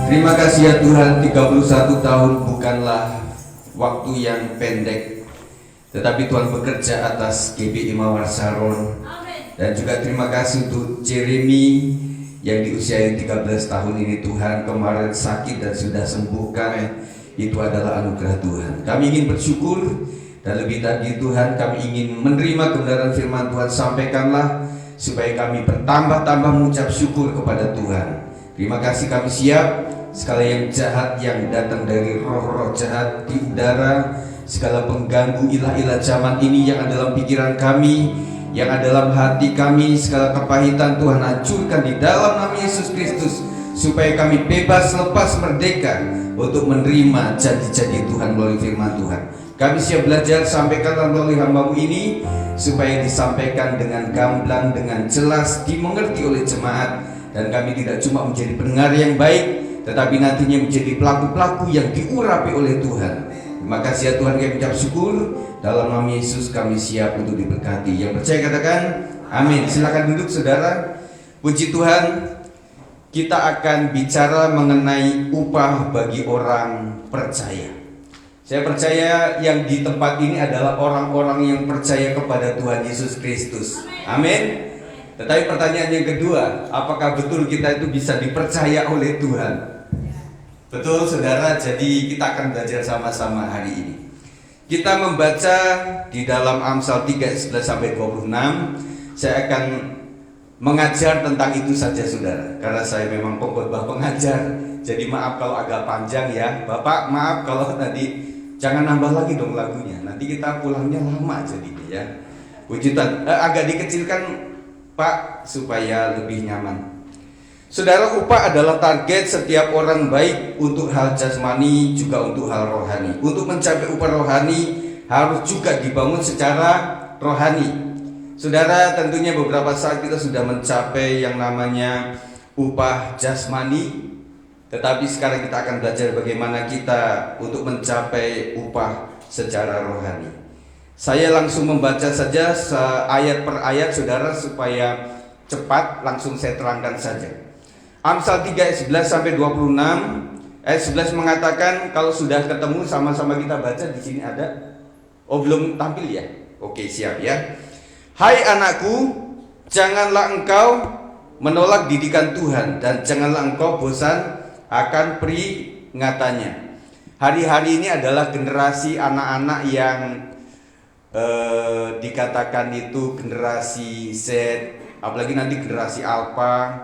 Terima kasih ya Tuhan, 31 tahun bukanlah waktu yang pendek, tetapi Tuhan bekerja atas GBI Mawar Saron. Dan juga terima kasih untuk Jeremy yang di usia 13 tahun ini Tuhan kemarin sakit dan sudah sembuhkan. Itu adalah anugerah Tuhan. Kami ingin bersyukur, dan lebih tadi Tuhan kami ingin menerima kebenaran firman Tuhan. Sampaikanlah supaya kami bertambah-tambah mengucap syukur kepada Tuhan. Terima kasih, kami siap. Segala yang jahat yang datang dari roh-roh jahat di udara, segala pengganggu ilah-ilah zaman ini yang ada dalam pikiran kami, yang ada dalam hati kami, segala kepahitan Tuhan hancurkan di dalam nama Yesus Kristus, supaya kami bebas, lepas, merdeka untuk menerima janji-janji Tuhan melalui firman Tuhan. Kami siap belajar, sampaikan melalui hamba-Mu ini, supaya disampaikan dengan gamblang, dengan jelas, dimengerti oleh jemaat. Dan kami tidak cuma menjadi pendengar yang baik, tetapi nantinya menjadi pelaku-pelaku yang diurapi oleh Tuhan. Terima kasih ya Tuhan, kami ucap syukur. Dalam nama Yesus kami siap untuk diberkati. Yang percaya katakan amin. Silakan duduk saudara. Puji Tuhan, kita akan bicara mengenai upah bagi orang percaya. Saya percaya yang di tempat ini adalah orang-orang yang percaya kepada Tuhan Yesus Kristus. Amin. Tetapi pertanyaan yang kedua, apakah betul kita itu bisa dipercaya oleh Tuhan? Betul saudara, jadi kita akan belajar sama-sama hari ini. Kita membaca di dalam Amsal 3:11-26. Saya akan mengajar tentang itu saja saudara, karena saya memang pengkhotbah pengajar. Jadi maaf kalau agak panjang ya Bapak, maaf kalau tadi jangan nambah lagi dong lagunya. Nanti kita pulangnya lama jadinya ya. Puji Tuhan, agak dikecilkan Pak supaya lebih nyaman. Saudara, upah adalah target setiap orang baik untuk hal jasmani juga untuk hal rohani. Untuk mencapai upah rohani harus juga dibangun secara rohani. Saudara, tentunya beberapa saat kita sudah mencapai yang namanya upah jasmani, tetapi sekarang kita akan belajar bagaimana kita untuk mencapai upah secara rohani. Saya langsung membaca saja ayat per ayat saudara supaya cepat, langsung saya terangkan saja. Amsal 3:11-26. Ayat 11 mengatakan, kalau sudah ketemu sama-sama kita baca. Di sini ada. Oh, belum tampil ya? Oke, siap ya. Hai anakku, janganlah engkau menolak didikan Tuhan, dan janganlah engkau bosan akan peringatannya. Hari-hari ini adalah generasi anak-anak yang dikatakan itu generasi Z, apalagi nanti generasi Alpha,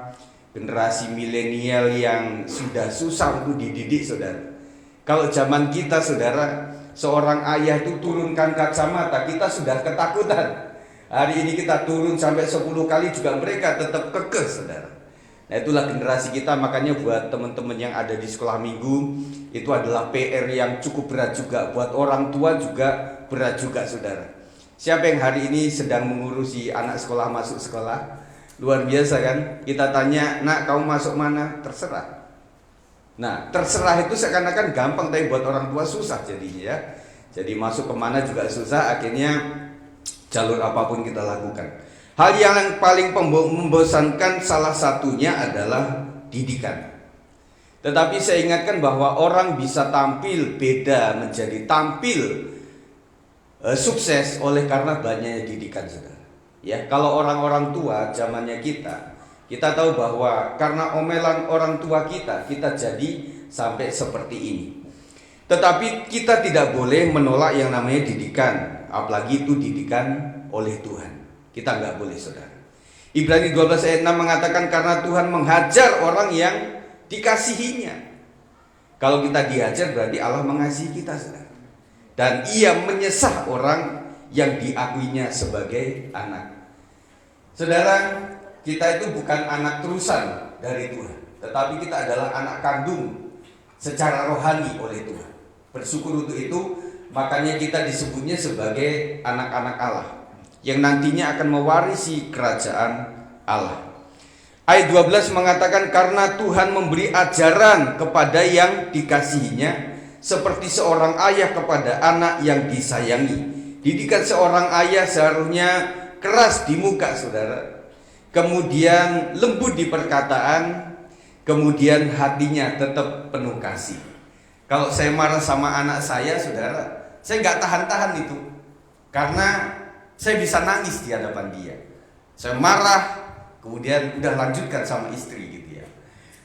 generasi milenial yang sudah susah untuk dididik saudara. Kalau zaman kita saudara, seorang ayah itu turunkan kacamata, kita sudah ketakutan. Hari ini kita turun sampai 10 kali juga mereka tetap kekeh saudara. Nah, itulah generasi kita. Makanya buat teman-teman yang ada di sekolah minggu, itu adalah PR yang cukup berat juga. Buat orang tua juga berat juga saudara. Siapa yang hari ini sedang mengurusi anak sekolah masuk sekolah? Luar biasa kan? Kita tanya, nak kamu masuk mana? Terserah. Nah, terserah itu seakan-akan gampang, tapi buat orang tua susah jadinya ya. Jadi masuk kemana juga susah, akhirnya jalur apapun kita lakukan. Hal yang paling membosankan salah satunya adalah didikan. Tetapi saya ingatkan bahwa orang bisa tampil beda menjadi tampil sukses oleh karena banyaknya didikan saudara. Ya, kalau orang-orang tua zamannya kita tahu bahwa karena omelan orang tua kita jadi sampai seperti ini. Tetapi kita tidak boleh menolak yang namanya didikan, apalagi itu didikan oleh Tuhan. Kita nggak boleh saudara. Ibrani 12 ayat 6 mengatakan karena Tuhan menghajar orang yang dikasihinya. Kalau kita dihajar berarti Allah mengasihi kita saudara. Dan ia menyesah orang yang diakuinya sebagai anak. Saudara, kita itu bukan anak terusan dari Tuhan, tetapi kita adalah anak kandung secara rohani oleh Tuhan. Bersyukur untuk itu, makanya kita disebutnya sebagai anak-anak Allah, yang nantinya akan mewarisi kerajaan Allah. Ayat 12 mengatakan karena Tuhan memberi ajaran kepada yang dikasihinya, seperti seorang ayah kepada anak yang disayangi. Didikan seorang ayah seharusnya keras di muka saudara, kemudian lembut di perkataan, kemudian hatinya tetap penuh kasih. Kalau saya marah sama anak saya, saudara, saya nggak tahan-tahan itu, karena saya bisa nangis di hadapan dia. Saya marah, kemudian udah lanjutkan sama istri gitu ya.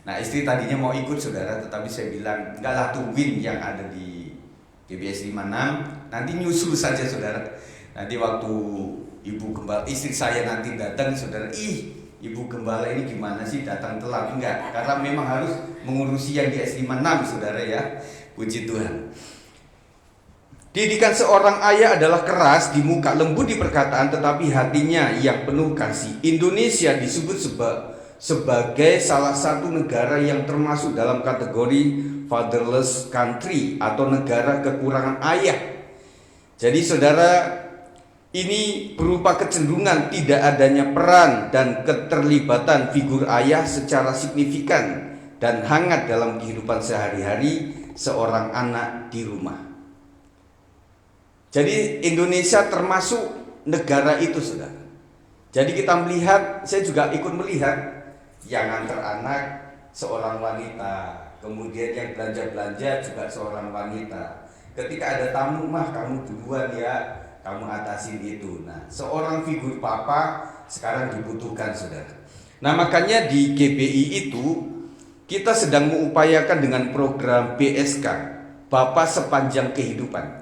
Nah, istri tadinya mau ikut, saudara, tetapi saya bilang enggak lah, tungguin yang ada di GBS 56, nanti nyusul saja, saudara. Nanti waktu ibu gembala, istri saya nanti datang, saudara, ibu gembala ini gimana sih datang telat? Enggak, karena memang harus mengurusi yang di S56, saudara ya. Puji Tuhan. Didikan seorang ayah adalah keras di muka, lembut di perkataan, tetapi hatinya yang penuh kasih. Indonesia disebut sebagai salah satu negara yang termasuk dalam kategori fatherless country atau negara kekurangan ayah. Jadi saudara, ini berupa kecenderungan tidak adanya peran dan keterlibatan figur ayah secara signifikan dan hangat dalam kehidupan sehari-hari seorang anak di rumah. Jadi Indonesia termasuk negara itu, saudara. Jadi kita melihat, saya juga ikut melihat yang antar anak seorang wanita, kemudian yang belanja-belanja juga seorang wanita. Ketika ada tamu, mah kamu duluan ya, kamu atasin itu. Nah, seorang figur papa sekarang dibutuhkan, saudara. Nah, makanya di GBI itu kita sedang mengupayakan dengan program BSK, Bapak Sepanjang Kehidupan.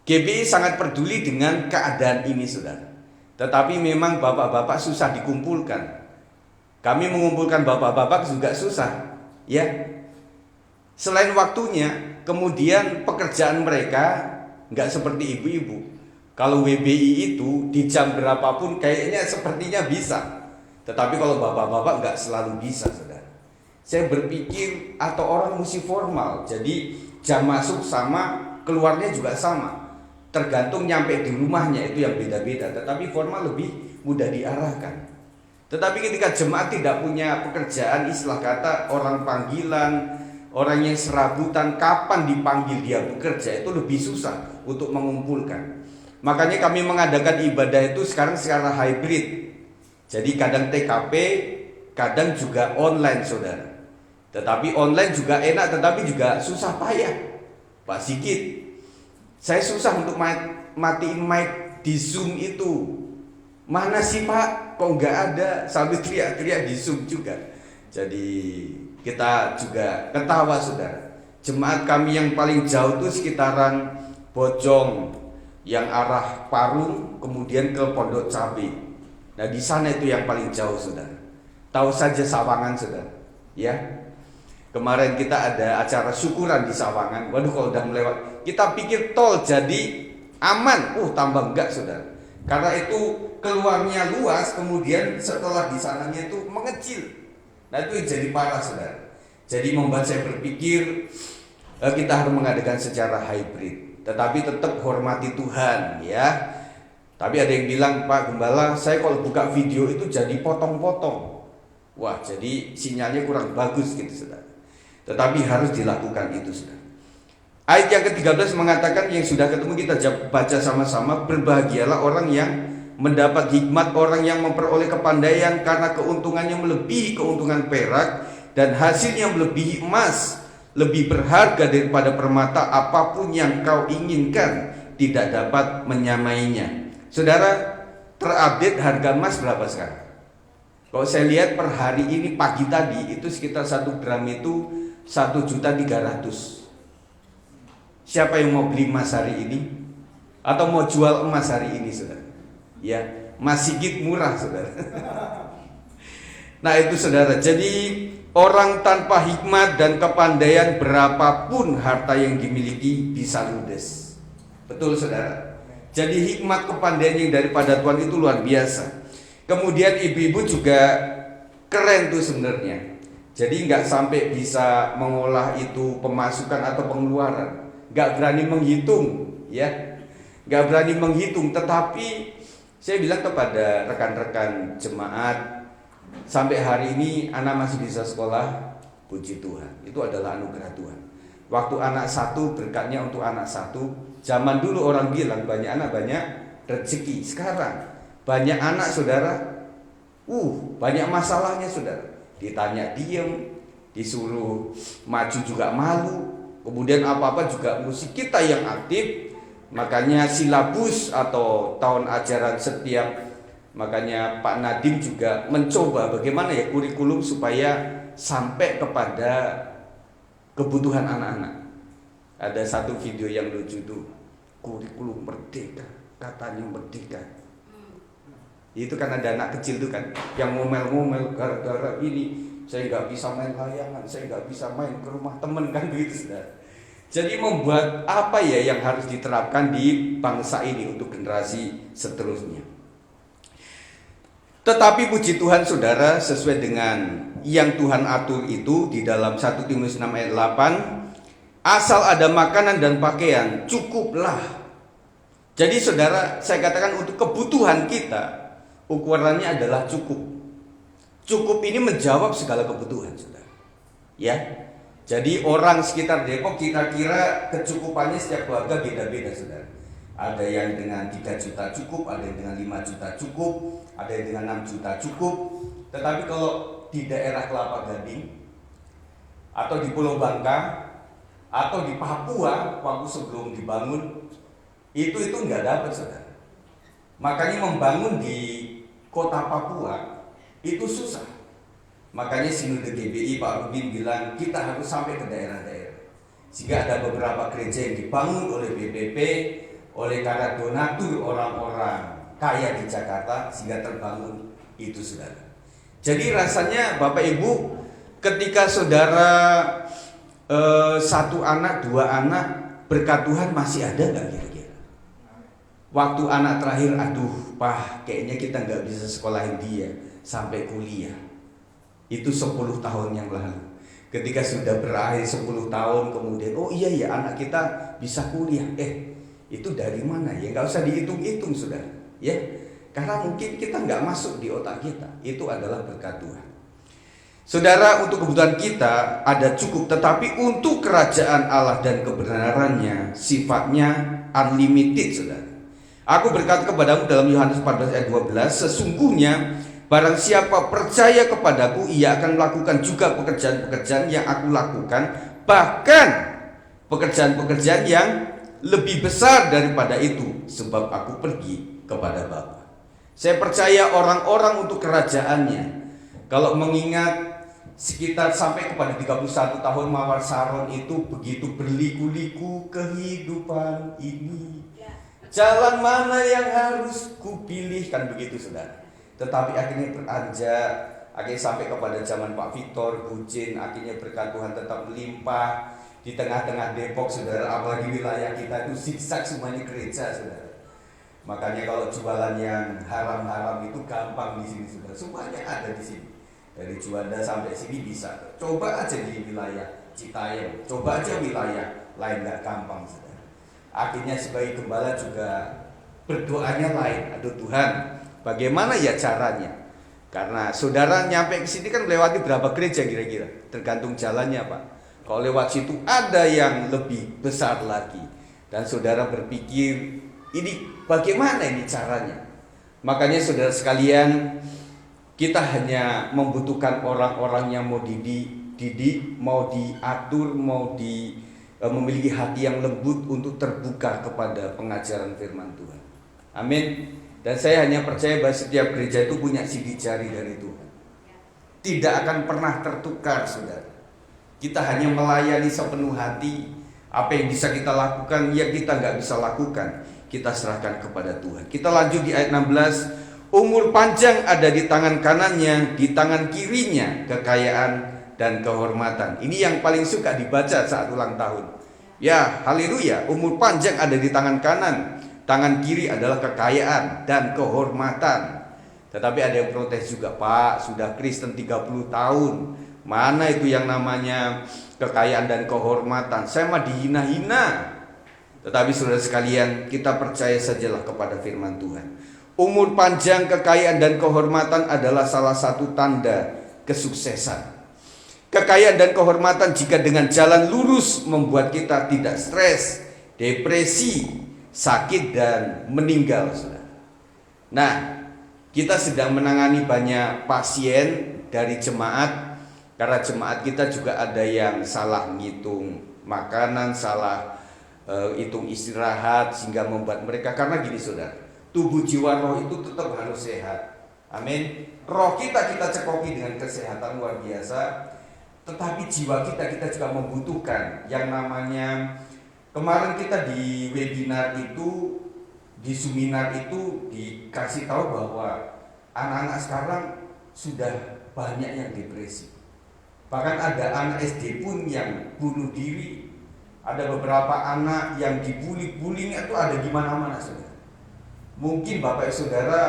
GBI sangat peduli dengan keadaan ini, saudara. Tetapi memang bapak-bapak susah dikumpulkan. Kami mengumpulkan bapak-bapak juga susah, ya. Selain waktunya, kemudian pekerjaan mereka nggak seperti ibu-ibu. Kalau WBI itu di jam berapapun kayaknya sepertinya bisa. Tetapi kalau bapak-bapak nggak selalu bisa, saudara. Saya berpikir atau orang mesti formal. Jadi jam masuk sama, keluarnya juga sama. Tergantung nyampe di rumahnya itu yang beda-beda. Tetapi formal lebih mudah diarahkan. Tetapi ketika jemaat tidak punya pekerjaan, istilah kata orang panggilan, orang yang serabutan, kapan dipanggil dia bekerja, itu lebih susah untuk mengumpulkan. Makanya kami mengadakan ibadah itu sekarang secara hybrid. Jadi kadang TKP, kadang juga online, saudara. Tetapi online juga enak, tetapi juga susah payah. Pak Sigit, saya susah untuk matiin mic di Zoom itu. Mana sih Pak? Kok nggak ada? Sambil teriak-teriak di Zoom juga. Jadi kita juga ketawa, saudara. Jemaat kami yang paling jauh itu sekitaran Bojong, yang arah Parung, kemudian ke Pondok Cabe. Nah di sana itu yang paling jauh, saudara. Tahu saja Sawangan, saudara. Ya. Kemarin kita ada acara syukuran di Sawangan. Waduh, kalau udah melewat, kita pikir tol jadi aman. Tambah enggak, saudara. Karena itu keluarnya luas, kemudian setelah di sananya itu mengecil. Nah itu jadi parah, saudara. Jadi membuat saya berpikir kita harus mengadakan secara hybrid. Tetapi tetap hormati Tuhan, ya. Tapi ada yang bilang, Pak Gembala, saya kalau buka video itu jadi potong-potong. Wah, jadi sinyalnya kurang bagus gitu, saudara. Tetapi harus dilakukan itu, saudara. Ayat yang ke-13 mengatakan, yang sudah ketemu kita baca sama-sama, berbahagialah orang yang mendapat hikmat, orang yang memperoleh kepandaian, karena keuntungannya melebihi keuntungan perak dan hasilnya melebihi emas, lebih berharga daripada permata, apapun yang kau inginkan tidak dapat menyamainya. Saudara, terupdate harga emas berapa sekarang? Kalau saya lihat per hari ini, pagi tadi itu sekitar 1 gram itu 1.300.000. Siapa yang mau beli emas hari ini? Atau mau jual emas hari ini, saudara? Ya, Mas Sigit murah, saudara. Nah itu, saudara. Jadi orang tanpa hikmat dan kepandaian, berapapun harta yang dimiliki bisa ludes. Betul, saudara. Jadi hikmat kepandaian yang daripada Tuhan itu luar biasa. Kemudian ibu-ibu juga keren tuh sebenarnya. Jadi nggak sampai bisa mengolah itu pemasukan atau pengeluaran, nggak berani menghitung, ya, nggak berani menghitung. Tetapi saya bilang kepada rekan-rekan jemaat, sampai hari ini anak masih bisa sekolah, puji Tuhan. Itu adalah anugerah Tuhan. Waktu anak satu, berkatnya untuk anak satu. Zaman dulu orang bilang banyak anak banyak rezeki. Sekarang banyak anak, saudara, banyak masalahnya, saudara. Ditanya diem, disuruh maju juga malu, kemudian apa-apa juga musik kita yang aktif. Makanya silabus atau tahun ajaran setiap, makanya Pak Nadiem juga mencoba bagaimana ya kurikulum supaya sampai kepada kebutuhan anak-anak. Ada satu video yang lucu tuh, kurikulum merdeka, katanya merdeka. Itu kan ada anak kecil tuh kan yang ngomel-ngomel gara-gara ini saya nggak bisa main layangan, saya nggak bisa main ke rumah temen kan begitu saudara. Jadi membuat apa ya yang harus diterapkan di bangsa ini untuk generasi seterusnya. Tetapi puji Tuhan saudara, sesuai dengan yang Tuhan atur itu di dalam 1 Timotius 6 ayat 8, asal ada makanan dan pakaian cukuplah. Jadi saudara, saya katakan untuk kebutuhan kita ukurannya adalah cukup. Cukup ini menjawab segala kebutuhan saudara. Ya. Jadi orang sekitar Depok kira-kira kecukupannya setiap keluarga beda-beda saudara. Ada yang dengan 3 juta cukup, ada yang dengan 5 juta cukup, ada yang dengan 6 juta cukup. Tetapi kalau di daerah Kelapa Gading atau di Pulau Bangka atau di Papua waktu sebelum dibangun itu nggak dapat saudara. Makanya membangun di kota Papua itu susah. Makanya Sinode GBI Pak Rubin bilang kita harus sampai ke daerah-daerah. Sehingga ada beberapa gereja yang dibangun oleh BPP, oleh para donatur orang-orang kaya di Jakarta, sehingga terbangun itu saudara. Jadi rasanya Bapak Ibu, ketika saudara 1 anak, 2 anak, berkat Tuhan masih ada nggak kira-kira? Waktu anak terakhir, aduh Pak, kayaknya kita nggak bisa sekolahin dia sampai kuliah. Itu 10 tahun yang lalu. Ketika sudah berakhir 10 tahun kemudian, oh iya ya anak kita bisa kuliah. Itu dari mana ya? Nggak usah dihitung-hitung saudara. Ya, karena mungkin kita nggak masuk di otak kita. Itu adalah berkat Tuhan. Saudara, untuk kebutuhan kita ada cukup, tetapi untuk kerajaan Allah dan kebenarannya sifatnya unlimited saudara. Aku berkata kepadamu dalam Yohanes 14 ayat 12, sesungguhnya barang siapa percaya kepadaku, ia akan melakukan juga pekerjaan-pekerjaan yang aku lakukan, bahkan pekerjaan-pekerjaan yang lebih besar daripada itu, sebab aku pergi kepada Bapa. Saya percaya orang-orang untuk kerajaannya. Kalau mengingat sekitar sampai kepada 31 tahun Mawar Saron itu begitu berliku-liku kehidupan ini. Jalan mana yang harus kupilih, kan begitu saudara. Tetapi akhirnya beranjak, akhirnya sampai kepada zaman Pak Victor, Bucin, akhirnya berkat Tuhan tetap melimpah di tengah-tengah Depok saudara, apalagi wilayah kita itu zigzag semuanya gereja saudara. Makanya kalau jualan yang haram-haram itu gampang di sini saudara, semuanya ada di sini. Dari Juanda sampai sini bisa. Coba aja di wilayah Citayam, coba aja wilayah lain, nggak gampang saudara. Akhirnya sebagai gembala juga berdoanya lain. Aduh Tuhan, bagaimana ya caranya? Karena saudara nyampe ke sini kan melewati berapa gereja kira-kira? Tergantung jalannya Pak. Kalau lewat situ ada yang lebih besar lagi. Dan saudara berpikir, ini bagaimana ini caranya? Makanya saudara sekalian, kita hanya membutuhkan orang-orang yang mau dididik, mau diatur, mau memiliki hati yang lembut untuk terbuka kepada pengajaran firman Tuhan. Amin. Dan saya hanya percaya bahwa setiap gereja itu punya sidik jari dari Tuhan. Tidak akan pernah tertukar saudara. Kita hanya melayani sepenuh hati. Apa yang bisa kita lakukan, ya kita nggak bisa lakukan, kita serahkan kepada Tuhan. Kita lanjut di ayat 16. Umur panjang ada di tangan kanannya, di tangan kirinya kekayaan dan kehormatan. Ini yang paling suka dibaca saat ulang tahun. Ya, haleluya. Umur panjang ada di tangan kanan, tangan kiri adalah kekayaan dan kehormatan. Tetapi ada yang protes juga, Pak, sudah Kristen 30 tahun. Mana itu yang namanya kekayaan dan kehormatan? Saya mah dihina-hina. Tetapi saudara sekalian, kita percaya sajalah kepada firman Tuhan. Umur panjang, kekayaan dan kehormatan adalah salah satu tanda kesuksesan. Kekayaan dan kehormatan jika dengan jalan lurus membuat kita tidak stres, depresi, sakit dan meninggal saudara. Nah, kita sedang menangani banyak pasien dari jemaat Karena jemaat kita juga ada yang salah ngitung makanan, salah hitung istirahat, sehingga membuat mereka, karena gini saudara, tubuh jiwa roh itu tetap harus sehat. Amin. Roh kita cekoki dengan kesehatan luar biasa, tetapi jiwa kita juga membutuhkan yang namanya, kemarin kita di webinar itu, di seminar itu dikasih tahu bahwa anak-anak sekarang sudah banyak yang depresi. Bahkan ada anak SD pun yang bunuh diri. Ada beberapa anak yang dibully-bullying itu ada di mana-mana saudara. Mungkin Bapak Saudara,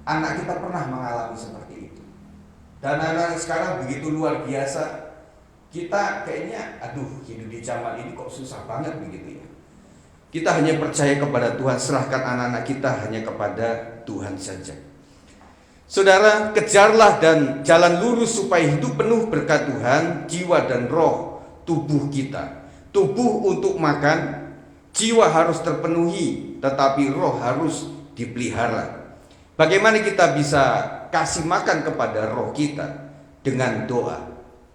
anak kita pernah mengalami seperti itu. Dan anak sekarang begitu luar biasa. Kita kayaknya hidup di zaman ini kok susah banget begitu ya. Kita hanya percaya kepada Tuhan, serahkan anak-anak kita hanya kepada Tuhan saja. Saudara, kejarlah dan jalan lurus supaya hidup penuh berkat Tuhan, jiwa dan roh tubuh kita. Tubuh untuk makan, jiwa harus terpenuhi, tetapi roh harus dipelihara. Bagaimana kita bisa kasih makan kepada roh kita? Dengan doa.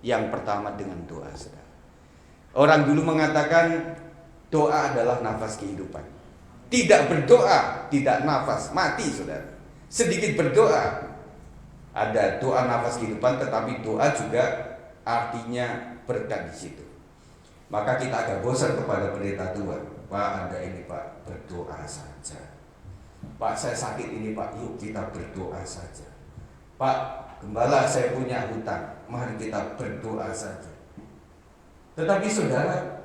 Yang pertama dengan doa, saudara. Orang dulu mengatakan doa adalah nafas kehidupan. Tidak berdoa, tidak nafas, mati saudara. Sedikit berdoa, ada doa nafas kehidupan, tetapi doa juga artinya berkat di situ. Maka kita agak bosan kepada pendeta Tuhan. Pak, ada ini Pak, berdoa saja. Pak, saya sakit ini Pak, yuk kita berdoa saja. Pak, gembala saya punya hutang, mari kita berdoa saja. Tetapi saudara,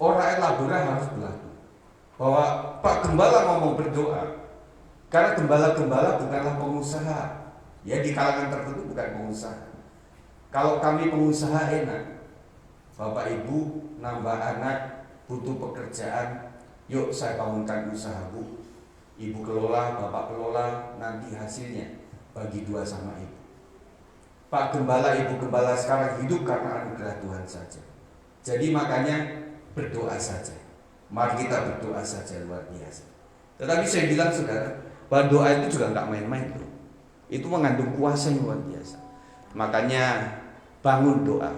orang elabora harus berlaku bahwa Pak Gembala ngomong berdoa, karena gembala-gembala bukanlah pengusaha. Ya, di kalangan tertentu bukan pengusaha. Kalau kami pengusaha enak, Bapak Ibu nambah anak, butuh pekerjaan, yuk saya bangunkan usaha Bu. Ibu kelola, Bapak kelola, nanti hasilnya bagi dua sama Ibu. Pak Gembala, Ibu Gembala sekarang hidup karena anugerah Tuhan saja. Jadi makanya berdoa saja. Mari kita berdoa saja, luar biasa. Tetapi saya bilang saudara, bahwa doa itu juga nggak main-main loh. Itu mengandung kuasa yang luar biasa. Makanya bangun doa.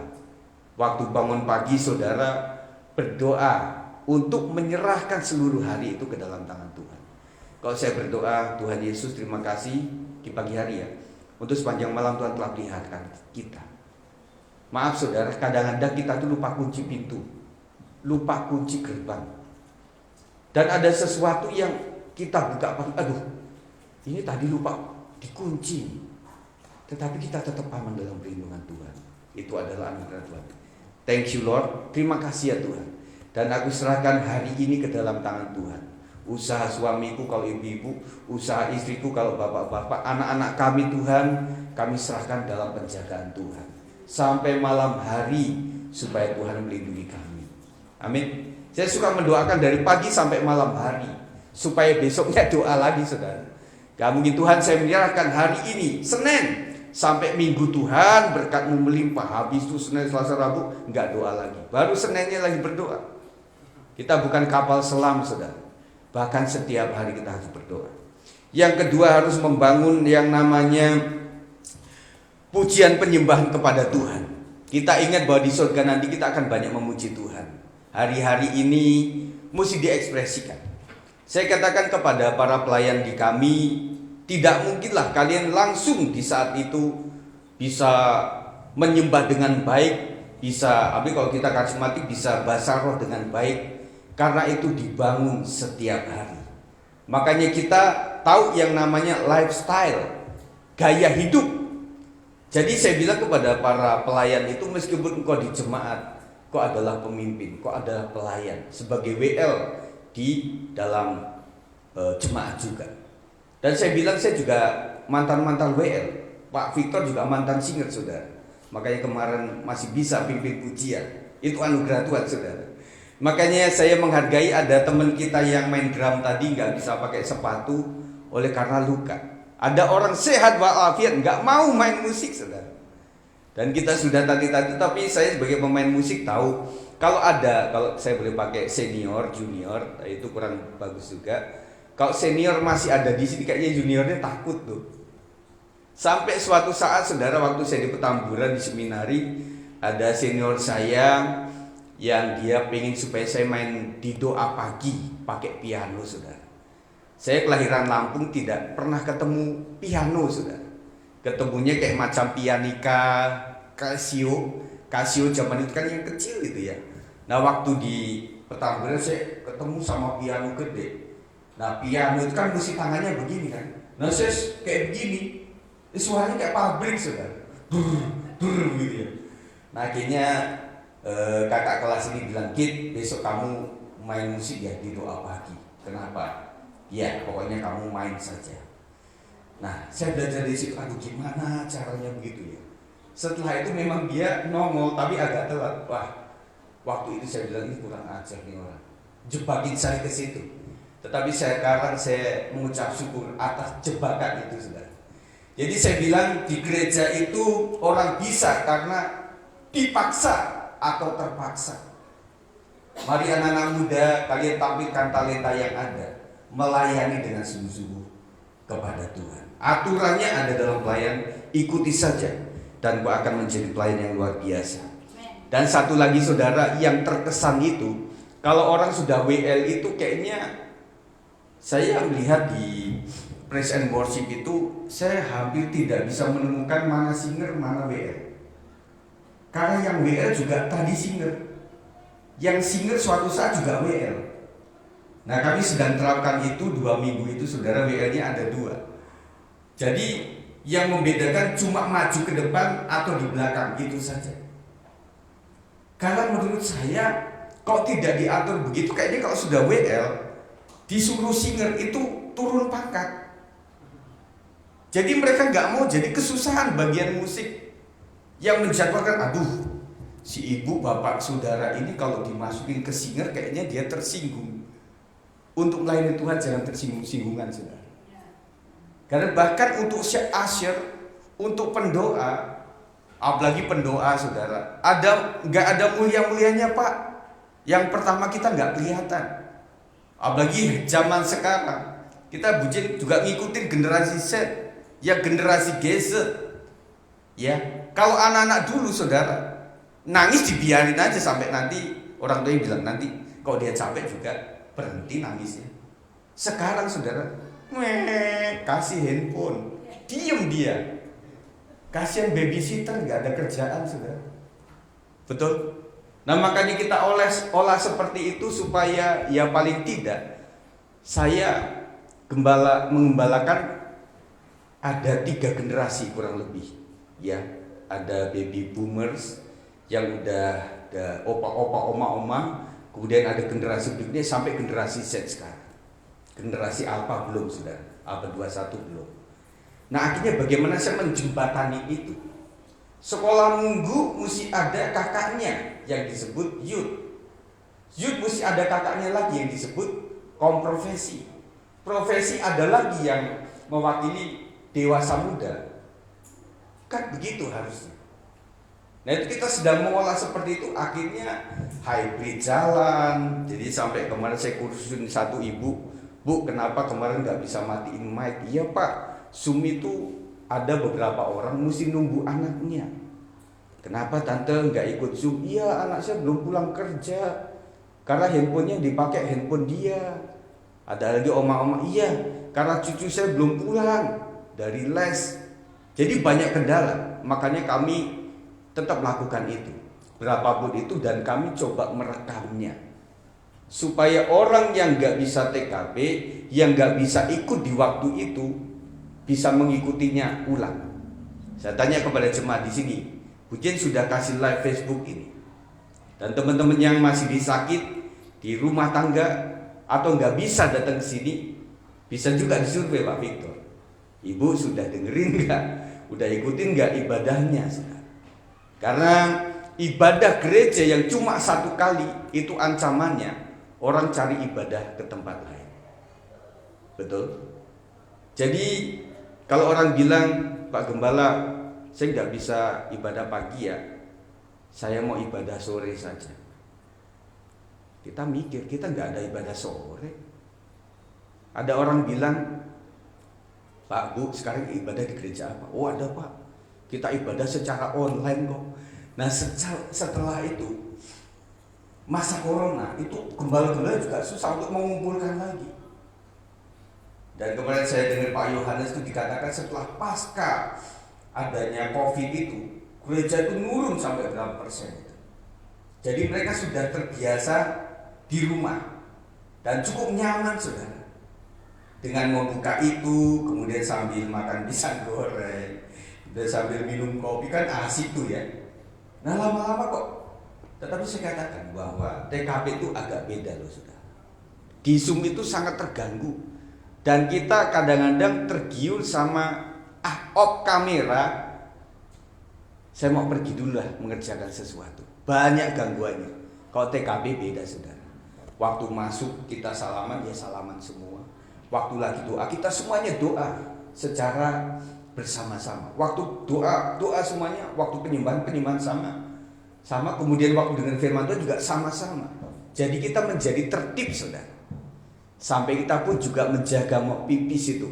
Waktu bangun pagi saudara berdoa untuk menyerahkan seluruh hari itu ke dalam tangan Tuhan. Kalau saya berdoa, Tuhan Yesus terima kasih di pagi hari ya, untuk sepanjang malam Tuhan telah peliharakan kita. Maaf saudara, kadang-kadang kita tuh lupa kunci pintu, lupa kunci gerbang. Dan ada sesuatu yang kita buka, ini tadi lupa dikunci. Tetapi kita tetap aman dalam perlindungan Tuhan. Itu adalah anugerah Tuhan. Thank you Lord, terima kasih ya Tuhan. Dan aku serahkan hari ini ke dalam tangan Tuhan. Usaha suamiku kalau ibu-ibu, usaha istriku kalau bapak-bapak, anak-anak kami Tuhan, kami serahkan dalam penjagaan Tuhan. Sampai malam hari supaya Tuhan melindungi kami. Amin. Saya suka mendoakan dari pagi sampai malam hari, supaya besoknya doa lagi saudara. Gak mungkin Tuhan saya menyerahkan hari ini Senin sampai Minggu, Tuhan berkatmu melimpah, habis itu Senin, Selasa, Rabu enggak doa lagi, baru Seninnya lagi berdoa. Kita bukan kapal selam saudara. Bahkan setiap hari kita harus berdoa. Yang kedua harus membangun yang namanya pujian penyembahan kepada Tuhan. Kita ingat bahwa di surga nanti kita akan banyak memuji Tuhan. Hari-hari ini mesti diekspresikan. Saya katakan kepada para pelayan di kami, tidak mungkinlah kalian langsung di saat itu bisa menyembah dengan baik, bisa, tapi kalau kita karismatik bisa bahasa roh dengan baik. Karena itu dibangun setiap hari. Makanya kita tahu yang namanya lifestyle, gaya hidup. Jadi saya bilang kepada para pelayan itu, meskipun engkau di jemaat, kau adalah pemimpin, kau adalah pelayan, sebagai WL di dalam jemaat juga. Dan saya bilang saya juga mantan-mantan WL. Pak Victor juga mantan singer saudara. Makanya kemarin masih bisa pimpin pujian. Itu anugerah Tuhan saudara. Makanya saya menghargai ada teman kita yang main drum tadi nggak bisa pakai sepatu oleh karena luka. Ada orang sehat walafiat nggak mau main musik saudara. Dan kita sudah tadi, tapi saya sebagai pemain musik tahu kalau saya boleh pakai senior, junior, itu kurang bagus juga. Kalau senior masih ada di sini, kayaknya juniornya takut tuh. Sampai suatu saat saudara, waktu saya di Petamburan di seminari, ada senior saya yang dia pengen supaya saya main di doa pagi pakai piano saudara. Saya kelahiran Lampung, tidak pernah ketemu piano saudara. Ketemunya kayak macam pianika, Casio zaman itu kan yang kecil gitu ya. Nah waktu di Petamburan saya ketemu sama piano gede. Nah piano itu kan musik tangannya begini kan. Nah saya kayak begini, suaranya kayak pabrik saudara, brr gitu ya. Nah akhirnya kakak kelas ini bilang, "Kit, besok kamu main musik ya di doa pagi." Kenapa? Ya pokoknya kamu main saja. Nah saya belajar dari situ, aduh gimana caranya begitu ya. Setelah itu memang dia nongol tapi agak telat. Wah, waktu itu saya bilang ini kurang ajar nih orang, jebakin saya ke situ. Tetapi sekarang saya mengucap syukur atas jebakan itu saudara. Jadi saya bilang di gereja itu orang bisa karena dipaksa atau terpaksa. Mari anak-anak muda, kalian tampilkan talenta yang ada, melayani dengan sungguh-sungguh kepada Tuhan. Aturannya ada dalam pelayan, ikuti saja dan kau akan menjadi pelayan yang luar biasa. Dan satu lagi saudara yang terkesan itu, kalau orang sudah WL itu kayaknya, saya melihat di praise and worship itu, saya hampir tidak bisa menemukan mana singer, mana WL. Karena yang WL juga tadi singer, yang singer suatu saat juga WL. Nah kami sedang terapkan itu 2 minggu itu saudara, WL-nya ada 2. Jadi yang membedakan cuma maju ke depan atau di belakang, itu saja. Karena menurut saya kok tidak diatur begitu, kayaknya kalau sudah WL disuruh singer itu turun pangkat. Jadi mereka nggak mau, jadi kesusahan bagian musik yang menjadwalkan. Aduh, si ibu bapak saudara ini kalau dimasukin ke singer kayaknya dia tersinggung. Untuk melayani Tuhan jangan tersinggung-singgungan saudara. Karena bahkan untuk usher, untuk pendoa, apalagi pendoa saudara, nggak ada mulia-mulianya pak. Yang pertama kita nggak kelihatan, apalagi zaman sekarang kita bucin juga ngikutin generasi Z, ya generasi GZ. Ya, kalau anak-anak dulu saudara nangis dibiarin aja sampai nanti orang tuanya bilang nanti kalau dia capek juga berhenti nangisnya. Sekarang saudara, kasih handphone, diem dia. Kasihan babysitter, nggak ada kerjaan saudara. Betul? Nah makanya kita olah seperti itu supaya ya paling tidak saya mengembalakan ada 3 generasi kurang lebih. Ya, ada baby boomers yang udah ada opa-opa, oma-oma, kemudian ada generasi berikutnya sampai generasi Z sekarang. Generasi Alpha belum sudah, Alpha 21 belum. Nah akhirnya bagaimana saya menjembatani itu? Sekolah minggu mesti ada kakaknya yang disebut youth. Youth mesti ada kakaknya lagi yang disebut komprofesi. Profesi ada lagi yang mewakili dewasa muda. Kan begitu harusnya. Nah itu kita sedang mengolah seperti itu, akhirnya hybrid jalan. Jadi sampai kemarin saya kursusin satu ibu, "Bu, kenapa kemarin nggak bisa matiin mic?" "Iya Pak, Zoom itu ada beberapa orang mesti nunggu anaknya." "Kenapa Tante nggak ikut Zoom?" "Iya, anak saya belum pulang kerja, karena handphonenya dipakai handphone dia." Ada lagi oma-oma, "Iya, karena cucu saya belum pulang dari les." Jadi banyak kendala, makanya kami tetap melakukan itu, berapapun itu, dan kami coba merekamnya supaya orang yang nggak bisa TKP, yang nggak bisa ikut di waktu itu, bisa mengikutinya ulang. Saya tanya kepada jemaat di sini, Bujen sudah kasih live Facebook ini, dan teman-teman yang masih disakit di rumah tangga atau nggak bisa datang ke sini, bisa juga disurvei Pak Victor. Ibu sudah dengerin nggak? Udah ikutin nggak ibadahnya? Karena ibadah gereja yang cuma 1 kali itu ancamannya orang cari ibadah ke tempat lain. Betul? Jadi kalau orang bilang, "Pak Gembala, saya nggak bisa ibadah pagi ya, saya mau ibadah sore saja." Kita mikir, kita nggak ada ibadah sore. Ada orang bilang, Pak, Bu, sekarang ibadah di gereja apa? Oh ada Pak, kita ibadah secara online kok. Nah setelah itu, masa corona itu gembala-gembala juga susah untuk mengumpulkan lagi. Dan kemarin saya dengar Pak Yohanes itu dikatakan setelah pasca adanya COVID itu, gereja itu nurun sampai berapa persen. Jadi mereka sudah terbiasa di rumah dan cukup nyaman saudara. Dengan membuka itu, kemudian sambil makan pisang goreng, dan sambil minum kopi, kan asik tuh ya. Nah lama-lama kok, tetapi saya katakan bahwa TKP itu agak beda loh saudara. Di Zoom itu sangat terganggu. Dan kita kadang-kadang tergiur sama off kamera. Saya mau pergi dulu lah mengerjakan sesuatu. Banyak gangguannya. Kalau TKP beda saudara. Waktu masuk kita salaman, ya salaman semua. Waktu lagi doa, kita semuanya doa secara bersama-sama. Waktu doa semuanya. Waktu penyembahan sama. Kemudian waktu dengan firman Tuhan juga sama-sama. Jadi kita menjadi tertib saudara. Sampai kita pun juga menjaga mau pipis itu.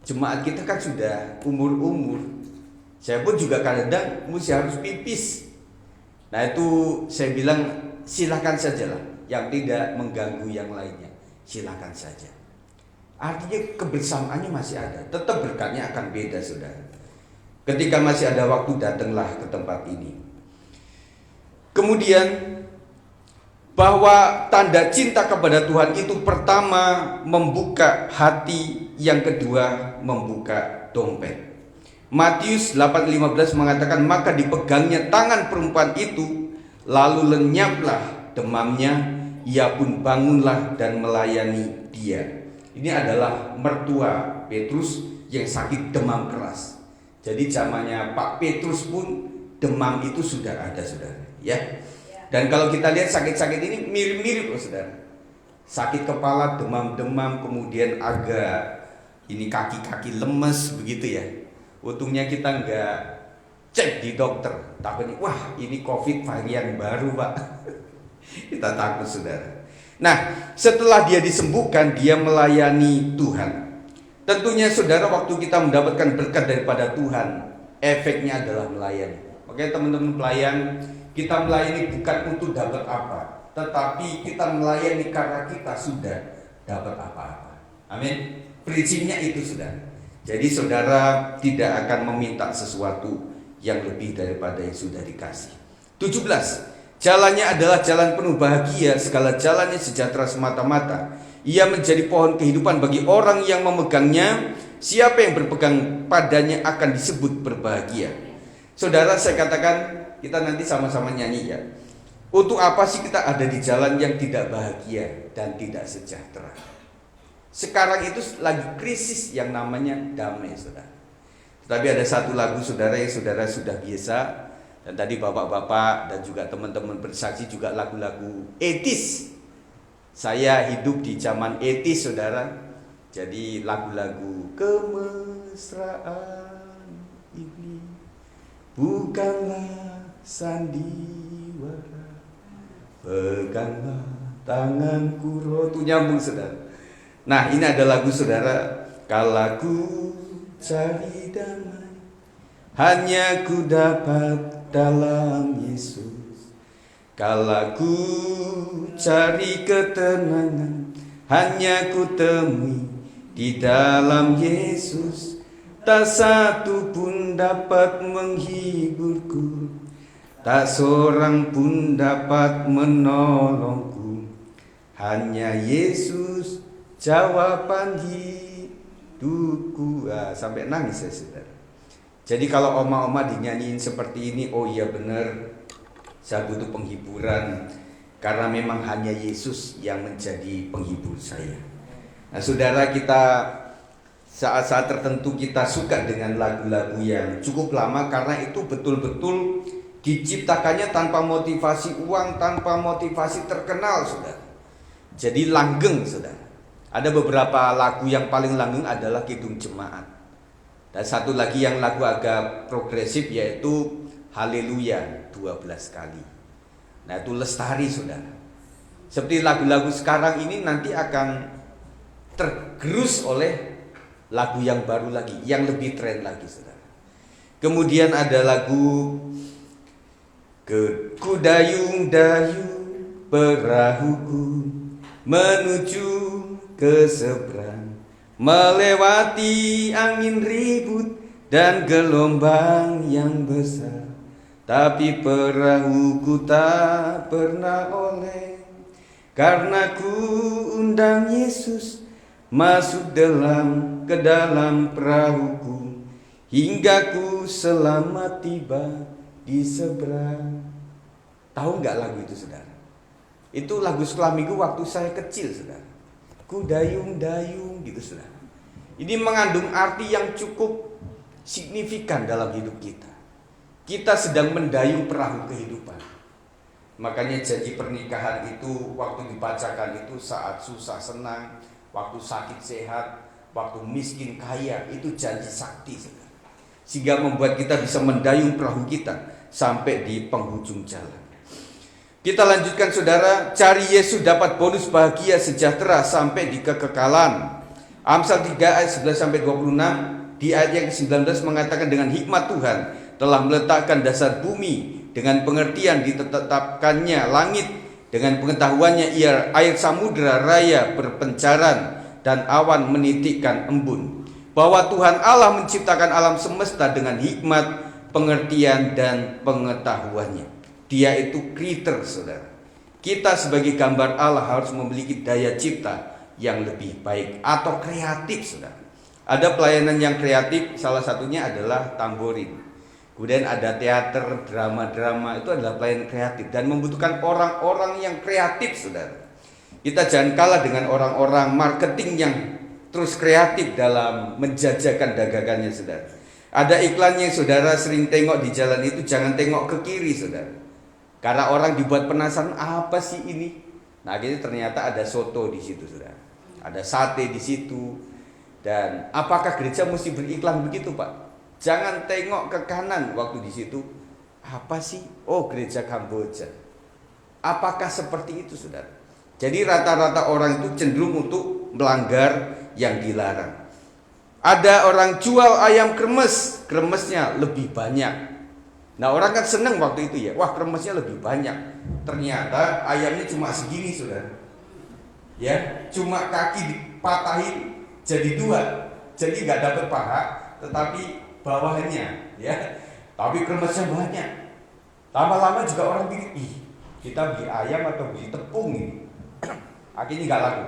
Jemaat kita kan sudah umur-umur. Saya pun juga kadang mesti harus pipis. Nah itu saya bilang silakan sajalah, yang tidak mengganggu yang lainnya. Silakan saja. Artinya kebersamaannya masih ada. Tetap berkatnya akan beda saudara. Ketika masih ada waktu, datanglah ke tempat ini. Kemudian bahwa tanda cinta kepada Tuhan itu pertama membuka hati, yang kedua membuka dompet. Matius 8:15 mengatakan, maka dipegangnya tangan perempuan itu, lalu lenyaplah demamnya, ia pun bangunlah dan melayani dia. Ini adalah mertua Petrus yang sakit demam keras. Jadi zamannya Pak Petrus pun demam itu sudah ada saudara, ya. Dan kalau kita lihat sakit-sakit ini mirip-mirip loh saudara. Sakit kepala, demam-demam, kemudian agak ini kaki-kaki lemes begitu ya. Untungnya kita nggak cek di dokter, takutnya wah ini COVID varian baru Pak. Kita takut saudara. Nah setelah dia disembuhkan, dia melayani Tuhan. Tentunya saudara, waktu kita mendapatkan berkat daripada Tuhan, efeknya adalah melayani. Oke teman-teman pelayan, kita melayani bukan untuk dapat apa, tetapi kita melayani karena kita sudah dapat apa-apa. Amin. Prinsipnya itu saudara. Jadi saudara tidak akan meminta sesuatu yang lebih daripada yang sudah dikasih. 17. Jalannya adalah jalan penuh bahagia, segala jalannya sejahtera semata-mata. Ia menjadi pohon kehidupan bagi orang yang memegangnya. Siapa yang berpegang padanya akan disebut berbahagia. Saudara, saya katakan, kita nanti sama-sama nyanyi ya. Untuk apa sih kita ada di jalan yang tidak bahagia dan tidak sejahtera? Sekarang itu lagi krisis yang namanya damai saudara. Tetapi ada satu lagu saudara yang saudara sudah biasa. Dan tadi bapak-bapak dan juga teman-teman bersaksi juga lagu-lagu etis. Saya hidup di zaman etis saudara. Jadi lagu-lagu kemesraan ini bukanlah sandiwara, peganglah tanganku roh. Itu nyambung saudara. Nah ini ada lagu saudara. Kalau ku cari damai, hanya ku dapat dalam Yesus. Kalau ku cari ketenangan, hanya ku temui di dalam Yesus. Tak satu pun dapat menghiburku, tak seorang pun dapat menolongku. Hanya Yesus jawaban hidupku. Sampai nangis ya saudara. Jadi kalau oma-oma dinyanyiin seperti ini, oh iya benar, saya butuh penghiburan. Karena memang hanya Yesus yang menjadi penghibur saya. Nah saudara, kita saat-saat tertentu kita suka dengan lagu-lagu yang cukup lama, karena itu betul-betul diciptakannya tanpa motivasi uang, tanpa motivasi terkenal saudara. Jadi langgeng saudara. Ada beberapa lagu yang paling langgeng adalah Kidung Jemaat. Dan satu lagi yang lagu agak progresif yaitu Haleluya 12 kali. Nah itu lestari saudara. Seperti lagu-lagu sekarang ini nanti akan tergerus oleh lagu yang baru lagi, yang lebih tren lagi, saudara. Kemudian ada lagu Ku dayung-dayung perahuku menuju ke seberang, melewati angin ribut dan gelombang yang besar, tapi perahuku tak pernah oleng, karena ku undang Yesus masuk ke dalam perahuku, hingga ku selamat tiba di seberang. Tahu nggak lagu itu, saudara? Itu lagu sekolah minggu waktu saya kecil, saudara. Ku dayung-dayung gitu, saudara. Ini mengandung arti yang cukup signifikan dalam hidup kita. Kita sedang mendayung perahu kehidupan. Makanya janji pernikahan itu waktu dibacakan itu saat susah senang, waktu sakit sehat, waktu miskin kaya, itu janji sakti, saudara. Sehingga membuat kita bisa mendayung perahu kita sampai di penghujung jalan. Kita lanjutkan, saudara. Cari Yesus dapat bonus bahagia sejahtera sampai di kekekalan. Amsal 3 ayat 11-26. Di ayat yang ke-19 mengatakan, dengan hikmat Tuhan telah meletakkan dasar bumi, dengan pengertian ditetapkannya langit, dengan pengetahuannya air samudera raya berpencaran, dan awan menitikkan embun. Bahwa Tuhan Allah menciptakan alam semesta dengan hikmat, pengertian, dan pengetahuannya. Dia itu creator, saudara. Kita sebagai gambar Allah harus memiliki daya cipta yang lebih baik atau kreatif, saudara. Ada pelayanan yang kreatif, salah satunya adalah tamborin. Kemudian ada teater, drama-drama, itu adalah pelayanan kreatif dan membutuhkan orang-orang yang kreatif, saudara. Kita jangan kalah dengan orang-orang marketing yang terus kreatif dalam menjajakan dagangannya, saudara. Ada iklannya, saudara sering tengok di jalan itu, jangan tengok ke kiri, saudara. Karena orang dibuat penasaran, apa sih ini? Nah, akhirnya ternyata ada soto di situ, saudara. Ada sate di situ. Dan apakah gereja mesti beriklan begitu, Pak? Jangan tengok ke kanan waktu di situ. Apa sih? Oh, gereja Kamboja. Apakah seperti itu, saudara? Jadi rata-rata orang itu cenderung untuk melanggar yang dilarang. Ada orang jual ayam kremes, kremesnya lebih banyak. Nah, orang kan senang waktu itu ya, wah kremesnya lebih banyak. Ternyata ayamnya cuma segini, saudara. Ya, cuma kaki dipatahin jadi 2, jadi nggak dapat paha, tetapi bawahnya, ya. Tapi kremesnya banyak. Lama-lama juga orang pikir, ih, kita beli ayam atau beli tepung ini. Akhirnya nggak laku.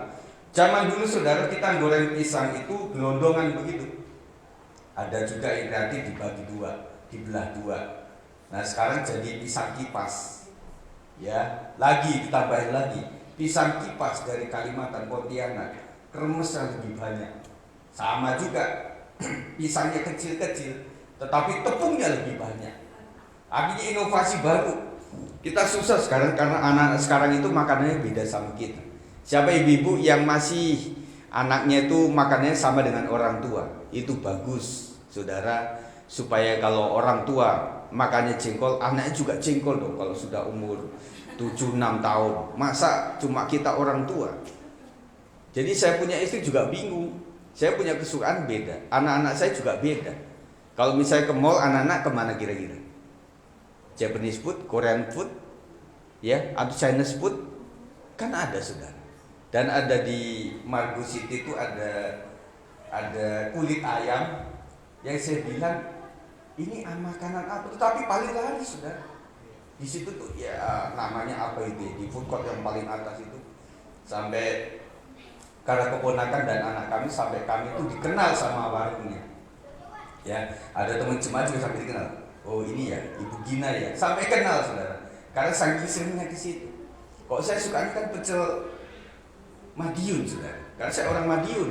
Zaman dulu, saudara, kita goreng pisang itu gelondongan begitu. Ada juga yang kreatif dibagi 2, dibelah 2. Nah, sekarang jadi pisang kipas. Ya, lagi ditambahin lagi pisang kipas dari Kalimantan, Pontianak, kremesnya lebih banyak. Sama juga pisangnya kecil-kecil, tetapi tepungnya lebih banyak. Akhirnya inovasi baru. Kita susah sekarang karena anak-anak sekarang itu makanannya beda sama kita. Siapa ibu-ibu yang masih anaknya itu makanannya sama dengan orang tua, itu bagus, saudara, supaya kalau orang tua makannya jengkol, anaknya juga jengkol dong kalau sudah umur 7-6 tahun. Masa cuma kita orang tua? Jadi saya punya istri juga bingung. Saya punya kesukaan beda, anak-anak saya juga beda. Kalau misalnya ke mall, anak-anak kemana kira-kira? Japanese food, Korean food, ya, atau Chinese food? Kan ada, saudara. Dan ada di Margo City itu ada kulit ayam yang saya bilang ini makanan apa, tetapi paling laris, saudara. Di situ tuh ya namanya apa itu ya, di food court yang paling atas itu, sampai karena keponakan dan anak kami sampai kami itu dikenal sama warungnya. Ya, ada teman jemaat juga sampai dikenal. Oh, ini ya Ibu Gina ya, sampai kenal, saudara. Karena saking seringnya ke situ. Kok saya sukanya kan pecel Madiun, saudara. Karena saya orang Madiun.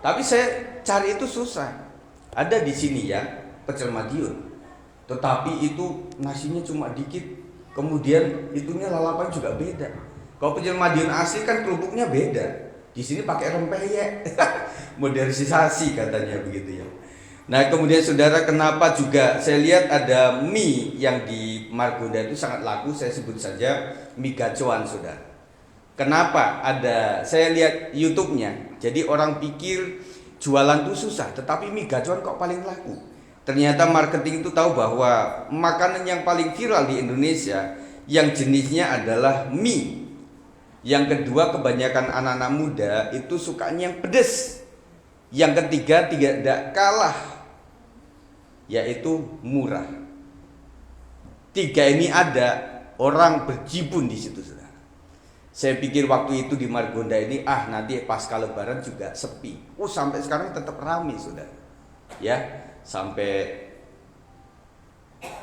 Tapi saya cari itu susah. Ada di sini ya pecel Madiun. Tetapi itu nasinya cuma dikit. Kemudian itunya lalapan juga beda. Kalau pecel Madiun asli kan kerupuknya beda. Di sini pakai rempeyek. Modernisasi katanya begitu ya. Nah, kemudian saudara, kenapa juga saya lihat ada mie yang di Margonda itu sangat laku, saya sebut saja mie gacoan, saudara. Kenapa? Saya lihat YouTube-nya. Jadi orang pikir jualan tuh susah, tetapi mie gacoan kok paling laku. Ternyata marketing itu tahu bahwa makanan yang paling viral di Indonesia yang jenisnya adalah mie. Yang kedua, kebanyakan anak-anak muda itu sukanya yang pedas. Yang ketiga, tidak kalah, yaitu murah. Tiga ini ada, orang berjibun di situ, saudara. Saya pikir waktu itu di Margonda ini, nanti pasca Lebaran juga sepi. Sampai sekarang tetap ramai, saudara. Ya, sampai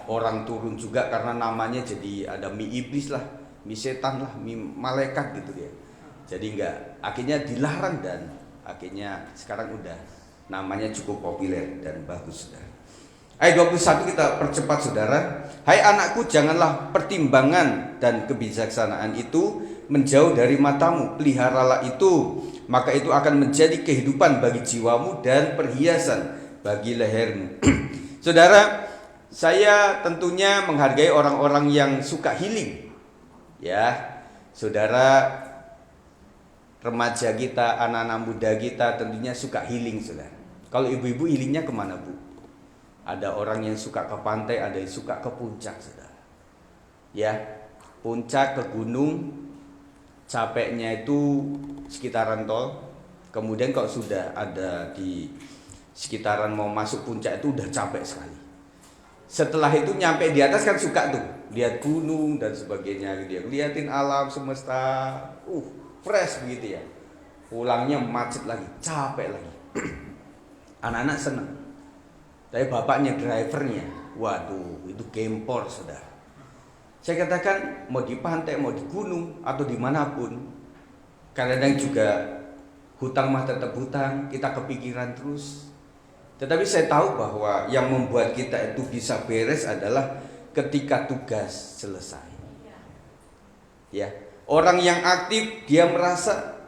orang turun juga karena namanya jadi ada mie iblis lah, mie setan lah, mie malaikat gitu ya. Jadi akhirnya dilarang dan akhirnya sekarang udah namanya cukup populer dan bagus, saudara. Ayat 21 kita percepat, saudara. Hai anakku, janganlah pertimbangan dan kebijaksanaan itu menjauh dari matamu, peliharalah itu, maka itu akan menjadi kehidupan bagi jiwamu dan perhiasan bagi lehermu. Saudara, saya tentunya menghargai orang-orang yang suka healing. Ya, saudara, remaja kita, anak-anak muda kita tentunya suka healing, saudara. Kalau ibu-ibu healingnya kemana, Bu? Ada orang yang suka ke pantai, ada yang suka ke puncak, saudara. Ya, puncak ke gunung, capeknya itu sekitaran tol. Kemudian kalau sudah ada di sekitaran mau masuk puncak itu udah capek sekali. Setelah itu nyampe di atas kan suka tuh lihat gunung dan sebagainya gitu ya, liatin alam semesta, fresh begitu ya. Pulangnya macet lagi, capek lagi. Anak-anak seneng, tapi bapaknya, drivernya, waduh, itu gempor, saudara. Saya katakan mau di pantai, mau di gunung atau dimanapun, kadang-kadang juga hutang mah tetap hutang, kita kepikiran terus. Tetapi saya tahu bahwa yang membuat kita itu bisa beres adalah ketika tugas selesai. Ya, orang yang aktif dia merasa,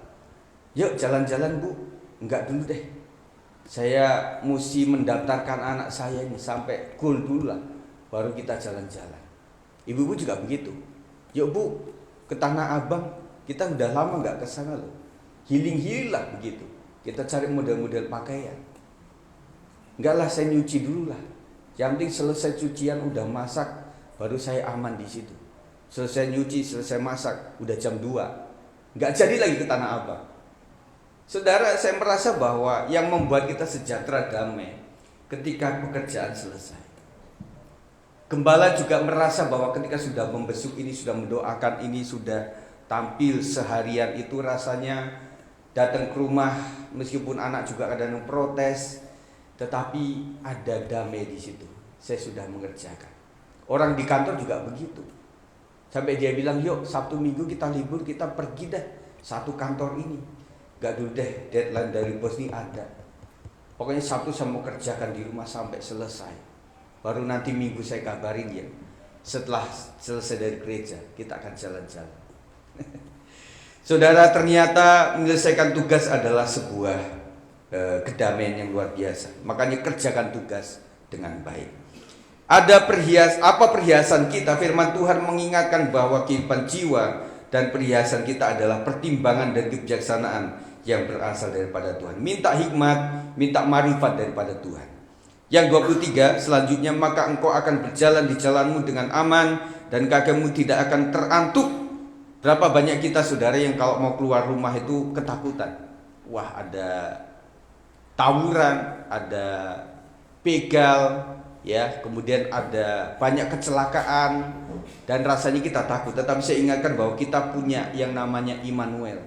yuk jalan-jalan Bu, enggak dulu deh. Saya mesti mendaftarkan anak saya ini sampai goal dulu lah, baru kita jalan-jalan. Ibu-ibu juga begitu. Yuk Bu, ke Tanah Abang, kita udah lama nggak ke sana loh. Healing lah begitu. Kita cari model-model pakaian. Enggak lah, saya nyuci dulu lah. Yang penting selesai cucian udah masak, baru saya aman di situ. Selesai nyuci, selesai masak, udah jam 2. Enggak jadi lagi ke Tanah Abang. Saudara, saya merasa bahwa yang membuat kita sejahtera damai ketika pekerjaan selesai. Gembala juga merasa bahwa ketika sudah membesuk ini, sudah mendoakan ini, sudah tampil seharian itu rasanya datang ke rumah meskipun anak juga kadang protes, tetapi ada damai di situ. Saya sudah mengerjakan. Orang di kantor juga begitu. Sampai dia bilang, yuk Sabtu Minggu kita libur, kita pergi dah satu kantor ini. Gak dulu deh, deadline dari bos ini ada. Pokoknya Sabtu saya mau kerjakan di rumah sampai selesai. Baru nanti Minggu saya kabarin ya. Setelah selesai dari gereja, kita akan jalan-jalan. Saudara, ternyata menyelesaikan tugas adalah sebuah kedamaian yang luar biasa. Makanya kerjakan tugas dengan baik. Ada perhiasan kita? Firman Tuhan mengingatkan bahwa kehidupan jiwa dan perhiasan kita adalah pertimbangan dan kebijaksanaan yang berasal daripada Tuhan. Minta hikmat, minta marifat daripada Tuhan. Yang 23 selanjutnya, maka engkau akan berjalan di jalanmu dengan aman dan kakimu tidak akan terantuk. Berapa banyak kita, saudara, yang kalau mau keluar rumah itu ketakutan. Wah, ada tawuran, ada begal, ya, kemudian ada banyak kecelakaan dan rasanya kita takut. Tetapi saya ingatkan bahwa kita punya yang namanya Immanuel.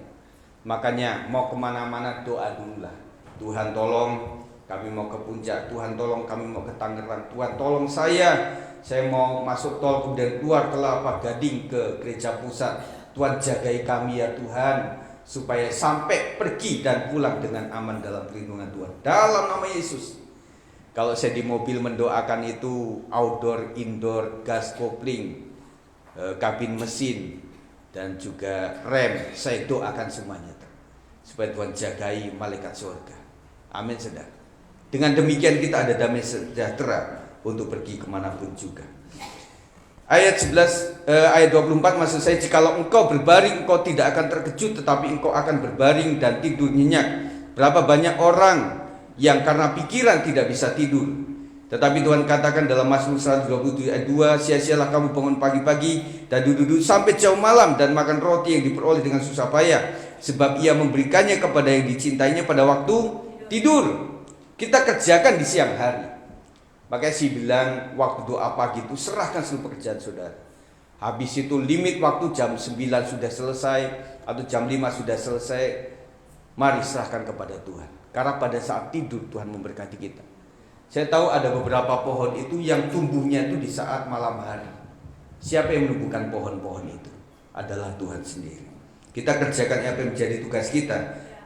Makanya mau kemana-mana doa dulu lah. Tuhan tolong kami mau ke puncak, Tuhan tolong kami mau ke Tangerang, Tuhan tolong saya mau masuk tol kemudian keluar ke Kelapa Gading ke gereja pusat. Tuhan jagai kami ya Tuhan, supaya sampai pergi dan pulang dengan aman dalam perlindungan Tuhan. Dalam nama Yesus. Kalau saya di mobil mendoakan itu outdoor, indoor, gas kopling, kabin mesin, dan juga rem, saya doakan semuanya supaya Tuhan jagai malaikat surga. Amin, saudara. Dengan demikian kita ada damai sejahtera untuk pergi kemanapun juga. Ayat 24 maksud saya, jikalau engkau berbaring engkau tidak akan terkejut, tetapi engkau akan berbaring dan tidur nyenyak. Berapa banyak orang yang karena pikiran tidak bisa tidur. Tetapi Tuhan katakan dalam Mazmur 127 ayat 2, sia-sialah kamu bangun pagi-pagi dan duduk sampai jauh malam dan makan roti yang diperoleh dengan susah payah, sebab ia memberikannya kepada yang dicintainya pada waktu tidur. Kita kerjakan di siang hari. Makanya sih bilang waktu doa pagi itu serahkan seluruh pekerjaan saudara. Habis itu limit waktu jam 9 sudah selesai atau jam 5 sudah selesai. Mari serahkan kepada Tuhan. Karena pada saat tidur Tuhan memberkati kita. Saya tahu ada beberapa pohon itu yang tumbuhnya itu di saat malam hari. Siapa yang menumbuhkan pohon-pohon itu? Adalah Tuhan sendiri. Kita kerjakan apa yang menjadi tugas kita,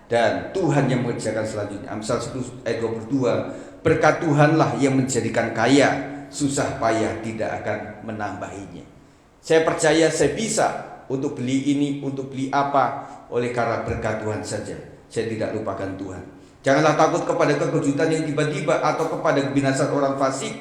dan Tuhan yang mengerjakan selanjutnya. Amsal 1 ayat 22, berkat Tuhanlah yang menjadikan kaya, susah payah tidak akan menambahinya. Saya percaya saya bisa untuk beli ini, untuk beli apa, oleh karena berkat Tuhan saja. Saya tidak lupakan Tuhan. Janganlah takut kepada kekejutan yang tiba-tiba atau kepada kebinasaan orang fasik.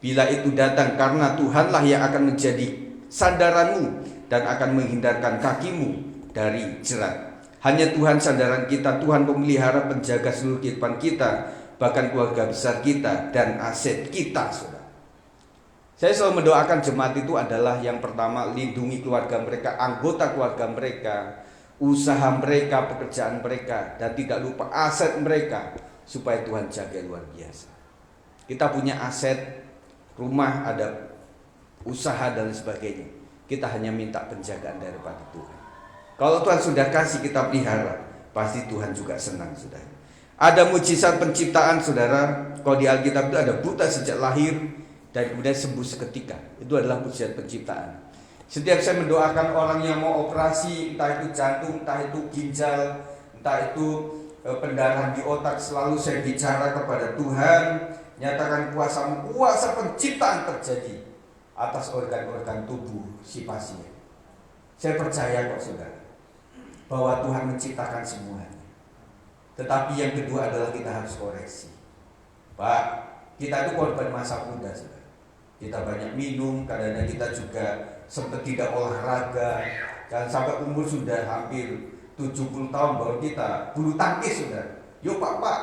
Bila itu datang, karena Tuhanlah yang akan menjadi sandaranmu dan akan menghindarkan kakimu dari jerat. Hanya Tuhan sandaran kita, Tuhan pemelihara penjaga seluruh kehidupan kita, bahkan keluarga besar kita dan aset kita, saudara. Saya selalu mendoakan jemaat itu adalah yang pertama, lindungi keluarga mereka, anggota keluarga mereka, usaha mereka, pekerjaan mereka, dan tidak lupa aset mereka, supaya Tuhan jaga luar biasa. Kita punya aset, rumah, ada usaha dan sebagainya. Kita hanya minta penjagaan daripada Tuhan. Kalau Tuhan sudah kasih kita pelihara, pasti Tuhan juga senang, saudara. Ada mujizat penciptaan, saudara. Kalau di Alkitab itu ada buta sejak lahir dan kemudian sembuh seketika. Itu adalah mujizat penciptaan. Setiap saya mendoakan orang yang mau operasi, entah itu jantung, entah itu ginjal, entah itu pendarahan di otak, selalu saya bicara kepada Tuhan, nyatakan kuasa penciptaan terjadi atas organ-organ tubuh si pasien. Saya percaya kok, saudara, bahwa Tuhan menciptakan semuanya. Tetapi yang kedua adalah kita harus koreksi. Pak, kita itu korban masa muda, saudara. Kita banyak minum, kadang-kadang kita juga sempat tidak olahraga, dan sampai umur sudah hampir 70 tahun baru kita bulu tangkis, saudara. Yuk pak,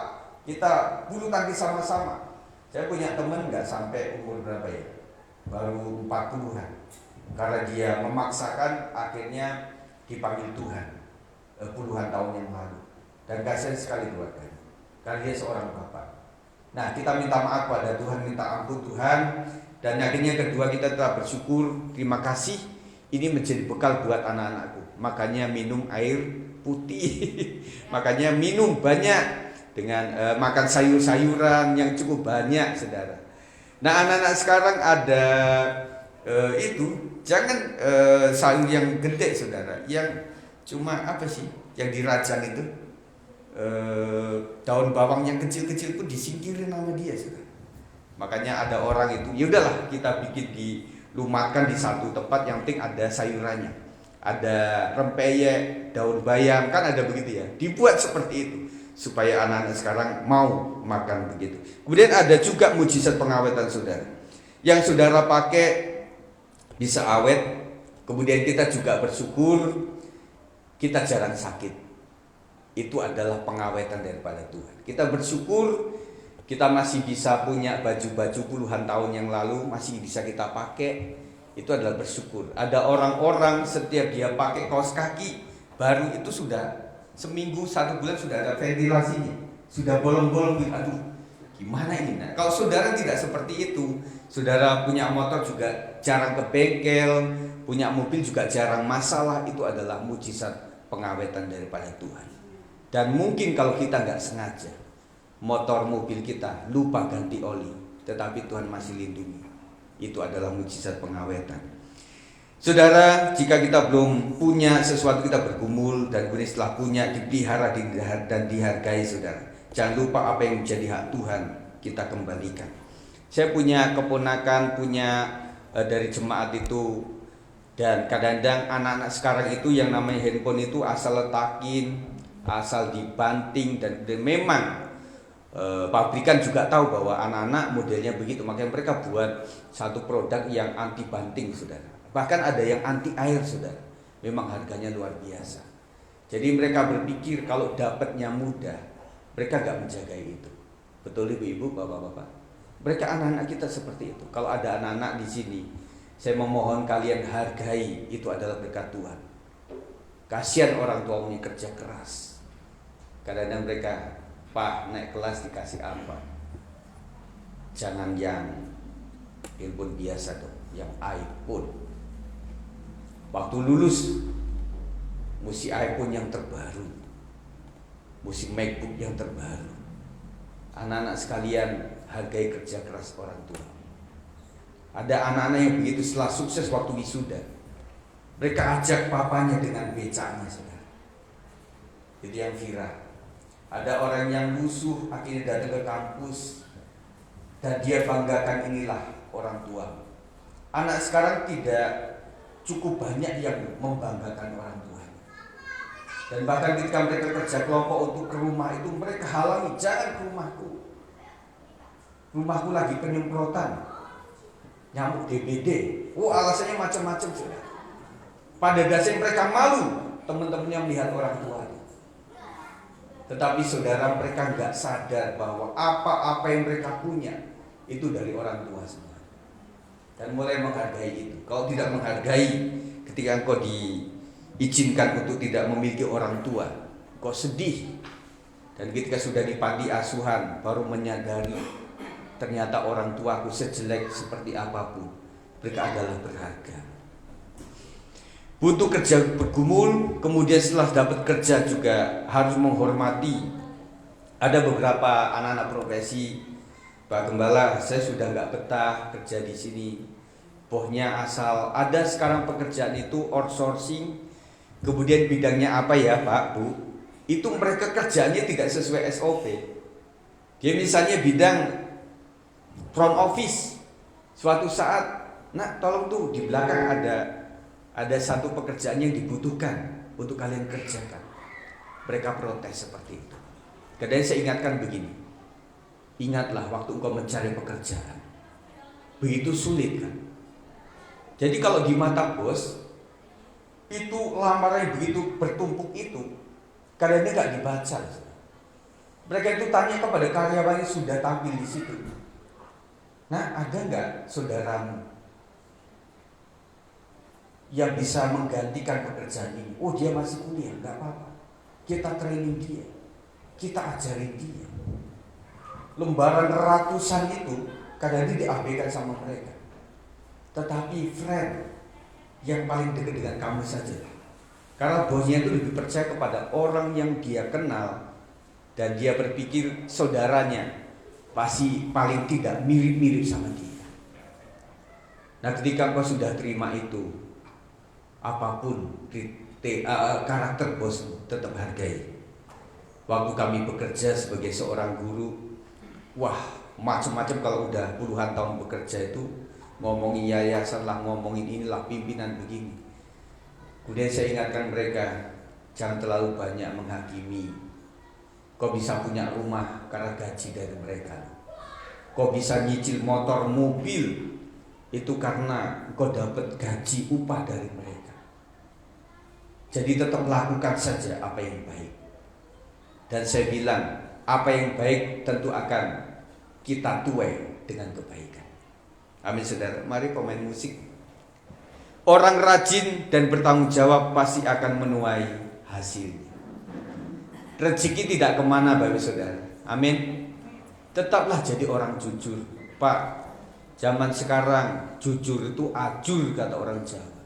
kita bulu tangkis sama-sama. Saya punya teman nggak sampai umur berapa ya, baru 40-an. Karena dia memaksakan, akhirnya dipanggil Tuhan puluhan tahun yang lalu. Dan kasihan sekali keluarganya, karena dia seorang bapak. Nah, kita minta maaf pada Tuhan, minta ampun Tuhan. Dan akhirnya kedua, kita telah bersyukur, terima kasih, ini menjadi bekal buat anak-anakku. Makanya minum air putih, makanya minum banyak, dengan makan sayur-sayuran yang cukup banyak, saudara. Nah, anak-anak sekarang ada itu, jangan sayur yang gede, saudara, yang cuma apa sih, yang dirajang itu, daun bawang yang kecil-kecil pun disingkirin sama dia, saudara. Makanya ada orang itu, ya udahlah kita bikin dilumatkan di satu tempat, yang penting ada sayurannya, ada rempeyek, daun bayam, kan ada begitu ya. Dibuat seperti itu supaya anak-anak sekarang mau makan begitu. Kemudian ada juga mujizat pengawetan, saudara. Yang saudara pakai bisa awet. Kemudian kita juga bersyukur kita jarang sakit. Itu adalah pengawetan daripada Tuhan. Kita bersyukur kita masih bisa punya baju-baju puluhan tahun yang lalu, masih bisa kita pakai. Itu adalah bersyukur. Ada orang-orang setiap dia pakai kaos kaki baru itu sudah seminggu, 1 bulan sudah ada ventilasinya, sudah bolong-bolong. Aduh, gimana ini? Nah, kalau saudara tidak seperti itu, saudara punya motor juga jarang ke bengkel, punya mobil juga jarang masalah. Itu adalah mujizat pengawetan daripada Tuhan. Dan mungkin kalau kita nggak sengaja, motor mobil kita lupa ganti oli, tetapi Tuhan masih lindungi. Itu adalah mujizat pengawetan. Saudara, jika kita belum punya sesuatu, kita bergumul, dan kemudian setelah punya, dipelihara dan dihargai, saudara. Jangan lupa apa yang menjadi hak Tuhan, kita kembalikan. Saya punya keponakan, dari jemaat itu, dan kadang-kadang anak-anak sekarang itu yang namanya handphone itu asal letakin, asal dibanting, dan memang pabrikan juga tahu bahwa anak-anak modelnya begitu, makanya mereka buat satu produk yang anti banting, saudara. Bahkan ada yang anti air, saudara. Memang harganya luar biasa. Jadi mereka berpikir kalau dapatnya mudah, mereka gak menjaga itu. Betul ibu-ibu, bapak-bapak? Mereka anak-anak kita seperti itu. Kalau ada anak-anak di sini, saya memohon kalian hargai, itu adalah berkat Tuhan. Kasihan orang tua punya kerja keras. Kadang-kadang mereka, Pak, naik kelas dikasih apa? Jangan yang handphone biasa dong, yang iPhone. Waktu lulus, mesti iPhone yang terbaru, mesti MacBook yang terbaru. Anak-anak sekalian, hargai kerja keras orang tua. Ada anak-anak yang begitu setelah sukses waktu wisuda, mereka ajak papanya dengan becaknya, saudara. Itu yang viral. Ada orang yang lusuh akhirnya datang ke kampus dan dia banggakan, inilah orang tua. Anak sekarang tidak cukup banyak yang membanggakan orang tua. Dan bahkan ketika mereka kerja kelompok untuk ke rumah itu, mereka halangi, jangan ke rumahku. Rumahku lagi penyemprotan nyamuk DBD. Oh, alasannya macam-macam, saudara. Pada dasarnya mereka malu teman-temannya melihat orang tua. Tetapi saudara, mereka nggak sadar bahwa apa-apa yang mereka punya itu dari orang tua semua. Dan mulai menghargai itu. Kalau tidak menghargai, ketika engkau diizinkan untuk tidak memiliki orang tua, engkau sedih. Dan ketika sudah di panti asuhan, baru menyadari ternyata orang tuaku sejelek seperti apapun, mereka adalah berharga. Butuh kerja bergumul, kemudian setelah dapat kerja juga harus menghormati. Ada beberapa anak-anak profesi, Pak Gembala, saya sudah nggak betah kerja di sini. Bohnya asal ada sekarang pekerjaan itu outsourcing, kemudian bidangnya apa ya Pak, Bu? Itu mereka kerjanya tidak sesuai SOP. Dia misalnya bidang front office, suatu saat, nak tolong tuh di belakang ada satu pekerjaan yang dibutuhkan untuk kalian kerjakan. Mereka protes seperti itu. Kadang saya ingatkan begini, ingatlah waktu engkau mencari pekerjaan, begitu sulit kan. Jadi kalau di mata bos, itu lamaran begitu bertumpuk itu, kadang-kadang nggak dibaca. Mereka itu tanya kepada karyawan yang sudah tampil di situ, nah ada nggak saudaramu yang bisa menggantikan pekerjaan ini? Oh, dia masih kuliah, nggak apa-apa. Kita training dia, kita ajarin dia. Lembaran ratusan itu kadang-kadang diabaikan sama mereka. Tetapi friend yang paling dekat dengan kamu saja. Karena bosnya itu lebih percaya kepada orang yang dia kenal, dan dia berpikir saudaranya pasti paling tidak mirip-mirip sama dia. Nah, ketika kau sudah terima itu, apapun karakter bos, tetap hargai. Waktu kami bekerja sebagai seorang guru, wah macam-macam. Kalau udah puluhan tahun bekerja itu ngomongin yayasan lah, ngomongin inilah, pimpinan begini. Kemudian saya ingatkan mereka, jangan terlalu banyak menghakimi. Kau bisa punya rumah karena gaji dari mereka. Kau bisa nyicil motor, mobil, itu karena kau dapat gaji upah dari mereka. Jadi tetap lakukan saja apa yang baik. Dan saya bilang, apa yang baik tentu akan kita tuai dengan kebaikan. Amin saudara. Mari pemain musik. Orang rajin dan bertanggung jawab pasti akan menuai hasilnya. Rezeki tidak kemana Bapak saudara. Amin. Tetaplah jadi orang jujur. Pak, zaman sekarang jujur itu ajur kata orang Jawa.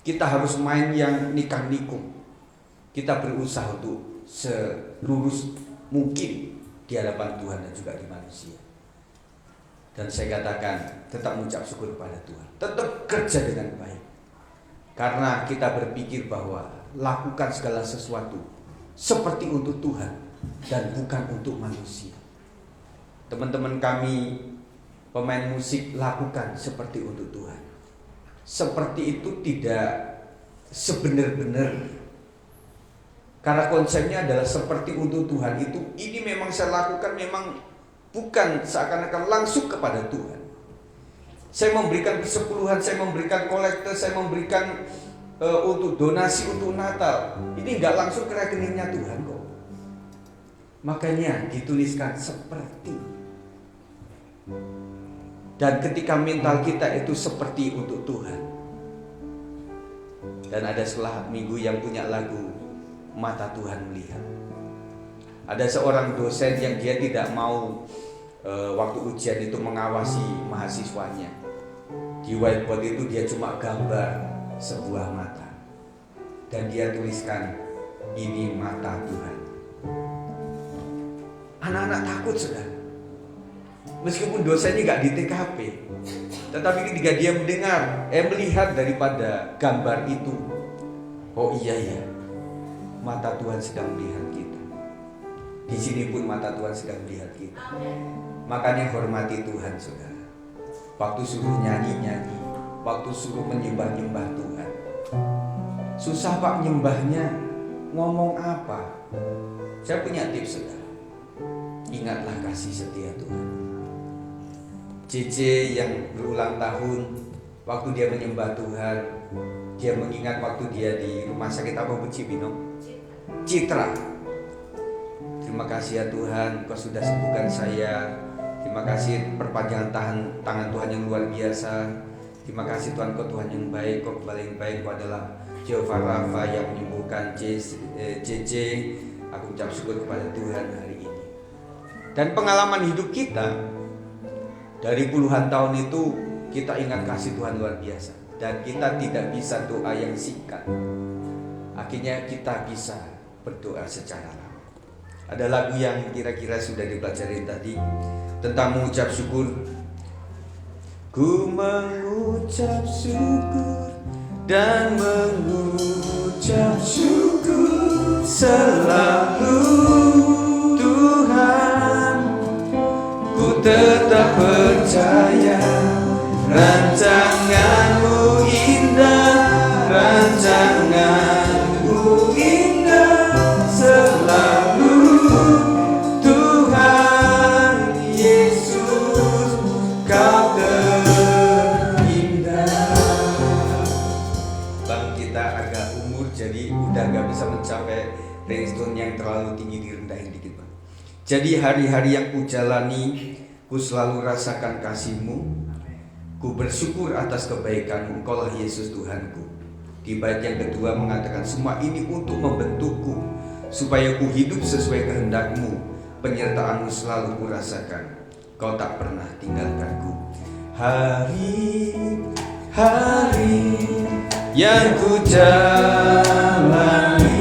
Kita harus main yang nikah-nikung. Kita berusaha untuk selurus mungkin di hadapan Tuhan dan juga di manusia. Dan saya katakan, tetap mengucap syukur kepada Tuhan. Tetap kerja dengan baik. Karena kita berpikir bahwa lakukan segala sesuatu seperti untuk Tuhan dan bukan untuk manusia. Teman-teman kami pemain musik, lakukan seperti untuk Tuhan. Seperti itu tidak sebenar-benar. Karena konsepnya adalah seperti untuk Tuhan itu, ini memang saya lakukan memang bukan seakan-akan langsung kepada Tuhan. Saya memberikan persepuluhan, saya memberikan kolekte, saya memberikan untuk donasi untuk Natal. Ini nggak langsung ke rekeningnya Tuhan kok. Makanya dituliskan seperti. Dan ketika mental kita itu seperti untuk Tuhan. Dan ada sekolah minggu yang punya lagu Mata Tuhan Melihat. Ada seorang dosen yang dia tidak mau waktu ujian itu mengawasi mahasiswanya. Di whiteboard itu dia cuma gambar sebuah mata. Dan dia tuliskan, ini mata Tuhan. Anak-anak takut, saudara. Meskipun dosennya gak di TKP, tetapi ketika dia melihat daripada gambar itu, oh iya ya, mata Tuhan sedang melihat kita. Di sini pun mata Tuhan sedang melihat kita. Makanya hormati Tuhan, saudara. Waktu suruh nyanyi-nyanyi, waktu suruh menyembah-nyembah Tuhan. Susah Pak nyembahnya, ngomong apa? Saya punya tips, saudara. Ingatlah kasih setia Tuhan. JJ yang berulang tahun, waktu dia menyembah Tuhan, dia mengingat waktu dia di rumah sakit apa Bu Cibino? Citra. Terima kasih ya Tuhan, Kau sudah sembuhkan saya. Terima kasih perpanjangan tangan Tuhan yang luar biasa. Terima kasih Tuhan, Kau Tuhan yang baik, Kau kembali yang baik, Kau adalah Jehovah Rafa yang menyembuhkan JJ. Aku ucap syukur kepada Tuhan hari ini. Dan pengalaman hidup kita dari puluhan tahun itu, kita ingat kasih Tuhan luar biasa. Dan kita tidak bisa doa yang singkat. Akhirnya kita bisa berdoa secara lama. Ada lagu yang kira-kira sudah dipelajari tadi tentang mengucap syukur. Ku mengucap syukur dan mengucap syukur selalu Tuhan. Ku tetap percaya rancangan-Mu indah, rancangan-Mu indah selalu Tuhan Yesus, Kau terindah. Bang, kita agak umur jadi udah gak bisa mencapai ringtone yang terlalu tinggi, direndahin dikit Bang. Jadi hari-hari yang ku jalani, ku selalu rasakan kasih-Mu. Ku bersyukur atas kebaikan-Mu, Engkaulah Yesus Tuhanku. Di bait yang kedua mengatakan, semua ini untuk membentukku, supaya ku hidup sesuai kehendak-Mu. Penyertaan-Mu selalu ku rasakan, Kau tak pernah tinggalkanku. Hari-hari yang ku jalani